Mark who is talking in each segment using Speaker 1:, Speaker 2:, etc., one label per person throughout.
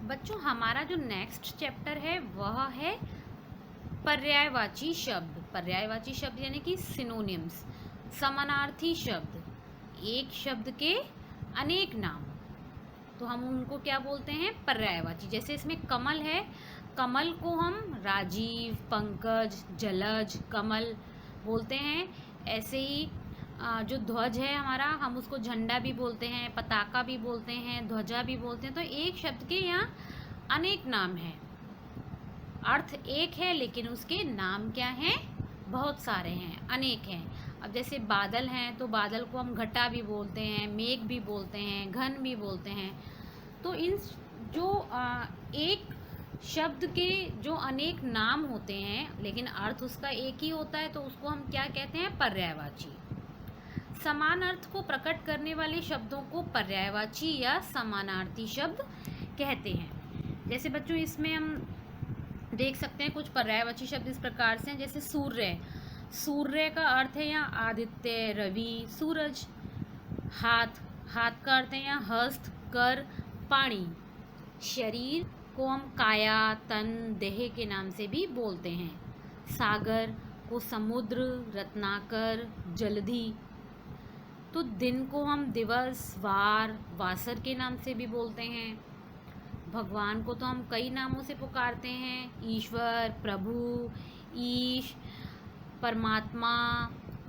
Speaker 1: बच्चों हमारा जो नेक्स्ट चैप्टर है वह है पर्यायवाची शब्द। पर्यायवाची शब्द यानी कि सिनोनिम्स, समानार्थी शब्द, एक शब्द के अनेक नाम, तो हम उनको क्या बोलते हैं? पर्यायवाची। जैसे इसमें कमल है, कमल को हम राजीव, पंकज, जलज, कमल बोलते हैं। ऐसे ही जो ध्वज है हमारा, हम उसको झंडा भी बोलते हैं, पताका भी बोलते हैं, ध्वजा भी बोलते हैं। तो एक शब्द के यहाँ अनेक नाम हैं, अर्थ एक है लेकिन उसके नाम क्या हैं? बहुत सारे हैं, अनेक हैं। अब जैसे बादल हैं तो बादल को हम घटा भी बोलते हैं, मेघ भी बोलते हैं, घन भी बोलते हैं। तो इन जो एक शब्द के जो अनेक नाम होते हैं लेकिन अर्थ उसका एक ही होता है, तो उसको हम क्या कहते हैं? पर्यायवाची। समान अर्थ को प्रकट करने वाले शब्दों को पर्यायवाची या समानार्थी शब्द कहते हैं। जैसे बच्चों इसमें हम देख सकते हैं कुछ पर्यायवाची शब्द इस प्रकार से हैं। जैसे सूर्य, सूर्य का अर्थ है यहाँ आदित्य, रवि, सूरज। हाथ, हाथ का अर्थ है यहाँ हस्त, कर, पाणी। शरीर को हम काया, तन, देह के नाम से भी बोलते हैं। सागर को समुद्र, रत्नाकर, जलधि। तो दिन को हम दिवस, वार, वासर के नाम से भी बोलते हैं। भगवान को तो हम कई नामों से पुकारते हैं, ईश्वर, प्रभु, ईश, परमात्मा।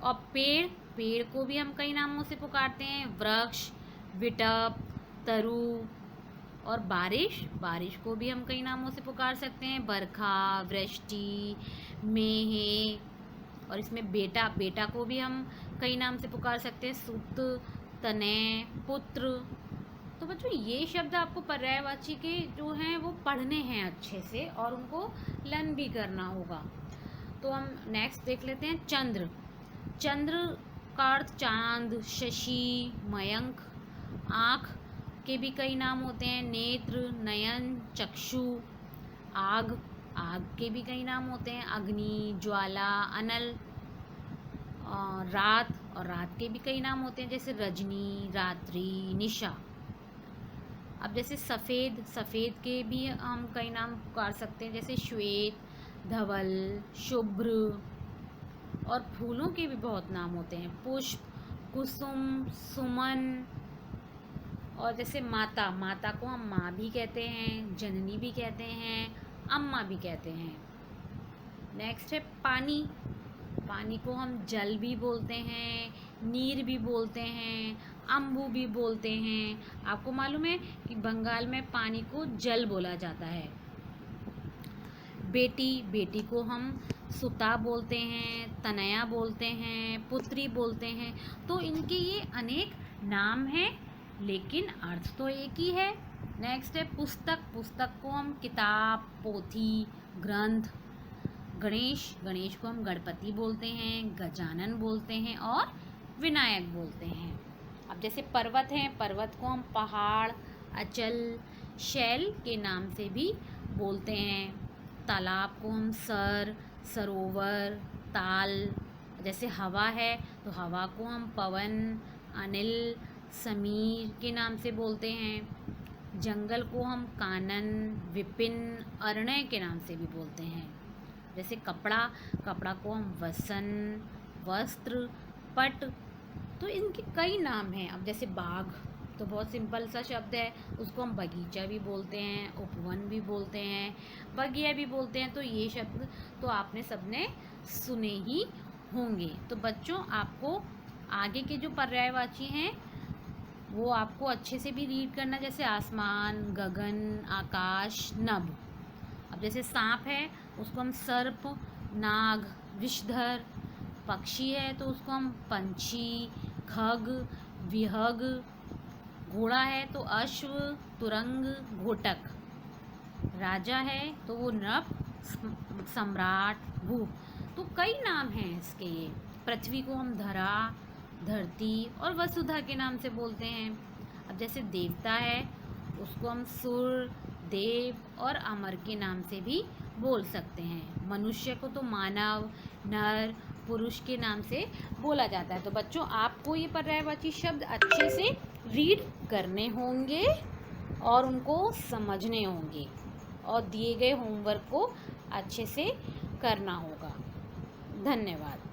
Speaker 1: और पेड़, पेड़ को भी हम कई नामों से पुकारते हैं, वृक्ष, विटप, तरु। और बारिश, बारिश को भी हम कई नामों से पुकार सकते हैं, बरखा, वृष्टि, मेह। और इसमें बेटा, बेटा को भी हम कई नाम से पुकार सकते हैं, सुत, तनय, पुत्र। तो बच्चों ये शब्द आपको पर्यायवाची के जो हैं वो पढ़ने हैं अच्छे से और उनको लर्न भी करना होगा। तो हम नेक्स्ट देख लेते हैं चंद्र। चंद्र का अर्थ चांद, शशि, मयंक। आँख के भी कई नाम होते हैं, नेत्र, नयन, चक्षु। आग, आग के भी कई नाम होते हैं, अग्नि, ज्वाला, अनल। रात, और रात के भी कई नाम होते हैं, जैसे रजनी, रात्रि, निशा। अब जैसे सफ़ेद, सफ़ेद के भी हम कई नाम पुकार सकते हैं, जैसे श्वेत, धवल, शुभ्र। और फूलों के भी बहुत नाम होते हैं, पुष्प, कुसुम, सुमन। और जैसे माता, माता को हम माँ भी कहते हैं, जननी भी कहते हैं, अम्मा भी कहते हैं। नेक्स्ट है पानी। पानी को हम जल भी बोलते हैं, नीर भी बोलते हैं, अम्बु भी बोलते हैं। आपको मालूम है कि बंगाल में पानी को जल बोला जाता है। बेटी, बेटी को हम सुता बोलते हैं, तनया बोलते हैं, पुत्री बोलते हैं। तो इनके ये अनेक नाम हैं लेकिन अर्थ तो एक ही है। नेक्स्ट है पुस्तक। पुस्तक को हम किताब, पोथी, ग्रंथ। गणेश, गणेश को हम गणपति बोलते हैं, गजानन बोलते हैं और विनायक बोलते हैं। अब जैसे पर्वत हैं, पर्वत को हम पहाड़, अचल, शैल के नाम से भी बोलते हैं। तालाब को हम सर, सरोवर, ताल। जैसे हवा है तो हवा को हम पवन, अनिल, समीर के नाम से बोलते हैं। जंगल को हम कानन, विपिन, अरण्य के नाम से भी बोलते हैं। जैसे कपड़ा, कपड़ा को हम वसन, वस्त्र, पट। तो इनके कई नाम हैं। अब जैसे बाग तो बहुत सिंपल सा शब्द है, उसको हम बगीचा भी बोलते हैं, उपवन भी बोलते हैं, बगिया भी बोलते हैं। तो ये शब्द तो आपने सबने सुने ही होंगे। तो बच्चों आपको आगे के जो पर्यायवाची हैं वो आपको अच्छे से भी रीड करना, जैसे आसमान, गगन, आकाश, नभ। अब जैसे सांप है उसको हम सर्प, नाग, विषधर। पक्षी है तो उसको हम पंछी, खग, विहग। घोड़ा है तो अश्व, तुरंग, घोटक। राजा है तो वो नृप, सम्राट, भूप। तो कई नाम हैं इसके ये। पृथ्वी को हम धरा, धरती और वसुधा के नाम से बोलते हैं। अब जैसे देवता है उसको हम सुर, देव और अमर के नाम से भी बोल सकते हैं। मनुष्य को तो मानव, नर, पुरुष के नाम से बोला जाता है। तो बच्चों आपको ये पर्यायवाची शब्द अच्छे से रीड करने होंगे। और उनको समझने होंगे और दिए गए होमवर्क को अच्छे से करना होगा। धन्यवाद।